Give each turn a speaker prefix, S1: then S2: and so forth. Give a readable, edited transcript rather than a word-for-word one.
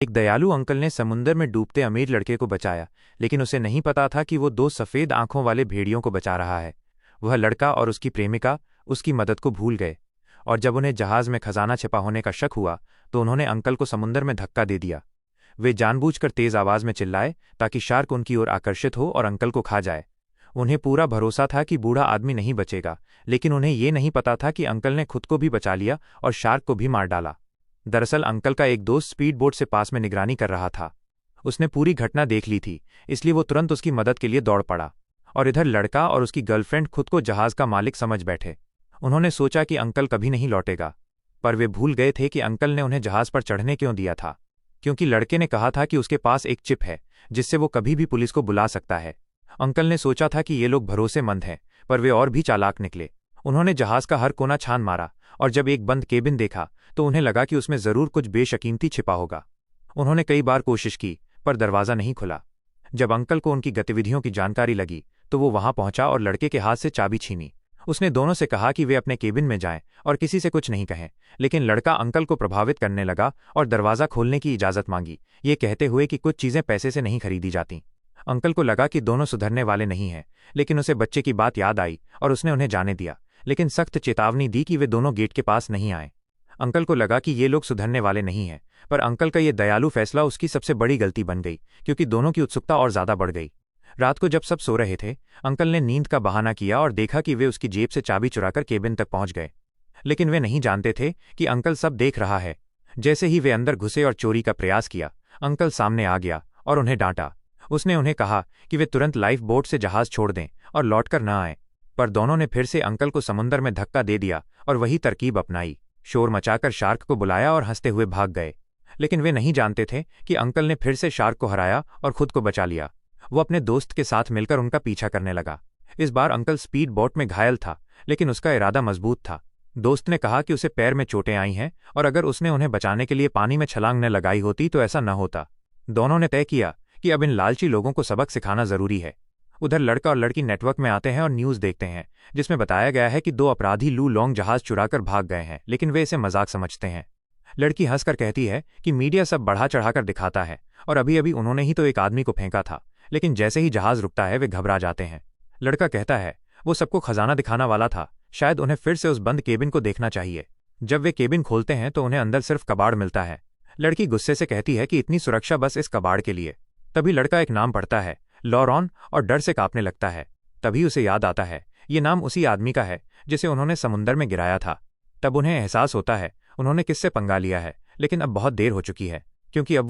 S1: एक दयालु अंकल ने समुंदर में डूबते अमीर लड़के को बचाया, लेकिन उसे नहीं पता था कि वो दो सफ़ेद आंखों वाले भेड़ियों को बचा रहा है। वह लड़का और उसकी प्रेमिका उसकी मदद को भूल गए, और जब उन्हें जहाज में खजाना छिपा होने का शक हुआ तो उन्होंने अंकल को समुंदर में धक्का दे दिया। वे जानबूझकर तेज आवाज में चिल्लाए ताकि शार्क उनकी ओर आकर्षित हो और अंकल को खा जाए। उन्हें पूरा भरोसा था कि बूढ़ा आदमी नहीं बचेगा, लेकिन उन्हें ये नहीं पता था कि अंकल ने खुद को भी बचा लिया और शार्क को भी मार डाला। दरअसल अंकल का एक दोस्त स्पीड बोट से पास में निगरानी कर रहा था। उसने पूरी घटना देख ली थी, इसलिए वो तुरंत उसकी मदद के लिए दौड़ पड़ा। और इधर लड़का और उसकी गर्लफ्रेंड खुद को जहाज का मालिक समझ बैठे। उन्होंने सोचा कि अंकल कभी नहीं लौटेगा, पर वे भूल गए थे कि अंकल ने उन्हें जहाज पर चढ़ने क्यों दिया था। क्योंकि लड़के ने कहा था कि उसके पास एक चिप है जिससे वो कभी भी पुलिस को बुला सकता है। अंकल ने सोचा था कि ये लोग भरोसेमंद हैं, पर वे और भी चालाक निकले। उन्होंने जहाज का हर कोना छान मारा, और जब एक बंद केबिन देखा तो उन्हें लगा कि उसमें जरूर कुछ बेशकीमती छिपा होगा। उन्होंने कई बार कोशिश की, पर दरवाज़ा नहीं खुला। जब अंकल को उनकी गतिविधियों की जानकारी लगी तो वो वहां पहुंचा और लड़के के हाथ से चाबी छीनी। उसने दोनों से कहा कि वे अपने केबिन में जाएं और किसी से कुछ नहीं कहें, लेकिन लड़का अंकल को प्रभावित करने लगा और दरवाज़ा खोलने की इजाज़त मांगी, ये कहते हुए कि कुछ चीज़ें पैसे से नहीं खरीदी जाती। अंकल को लगा कि दोनों सुधरने वाले नहीं हैं, लेकिन उसे बच्चे की बात याद आई और उसने उन्हें जाने दिया, लेकिन सख्त चेतावनी दी कि वे दोनों गेट के पास नहीं आए। अंकल को लगा कि ये लोग सुधरने वाले नहीं हैं, पर अंकल का ये दयालु फैसला उसकी सबसे बड़ी गलती बन गई, क्योंकि दोनों की उत्सुकता और ज़्यादा बढ़ गई। रात को जब सब सो रहे थे, अंकल ने नींद का बहाना किया और देखा कि वे उसकी जेब से चाबी चुराकर केबिन तक पहुंच गए। लेकिन वे नहीं जानते थे कि अंकल सब देख रहा है। जैसे ही वे अंदर घुसे और चोरी का प्रयास किया, अंकल सामने आ गया और उन्हें डांटा। उसने उन्हें कहा कि वे तुरंत लाइफ बोट से जहाज छोड़ दें और लौटकर न आए, पर दोनों ने फिर से अंकल को समुंदर में धक्का दे दिया और वही तरकीब अपनाई। शोर मचाकर शार्क को बुलाया और हंसते हुए भाग गए। लेकिन वे नहीं जानते थे कि अंकल ने फिर से शार्क को हराया और खुद को बचा लिया। वो अपने दोस्त के साथ मिलकर उनका पीछा करने लगा। इस बार अंकल स्पीड बोट में घायल था, लेकिन उसका इरादा मजबूत था। दोस्त ने कहा कि उसे पैर में चोटें आई हैं और अगर उसने उन्हें बचाने के लिए पानी में छलांग न लगाई होती तो ऐसा न होता। दोनों ने तय किया कि अब इन लालची लोगों को सबक सिखाना जरूरी है। उधर लड़का और लड़की नेटवर्क में आते हैं और न्यूज़ देखते हैं, जिसमें बताया गया है कि दो अपराधी लू लॉन्ग जहाज चुराकर भाग गए हैं, लेकिन वे इसे मजाक समझते हैं। लड़की हंसकर कहती है कि मीडिया सब बढ़ा चढ़ाकर दिखाता है और अभी अभी उन्होंने ही तो एक आदमी को फेंका था, लेकिन जैसे ही जहाज रुकता है वे घबरा जाते हैं। लड़का कहता है वो सबको खजाना दिखाना वाला था, शायद उन्हें फिर से उस बंद केबिन को देखना चाहिए। जब वे केबिन खोलते हैं तो उन्हें अंदर सिर्फ कबाड़ मिलता है। लड़की गुस्से से कहती है कि इतनी सुरक्षा बस इस कबाड़ के लिए। तभी लड़का एक नाम पढ़ता है, लॉरॉन, और डर से कांपने लगता है। तभी उसे याद आता है ये नाम उसी आदमी का है जिसे उन्होंने समुंदर में गिराया था। तब उन्हें एहसास होता है उन्होंने किससे पंगा लिया है, लेकिन अब बहुत देर हो चुकी है, क्योंकि अब वो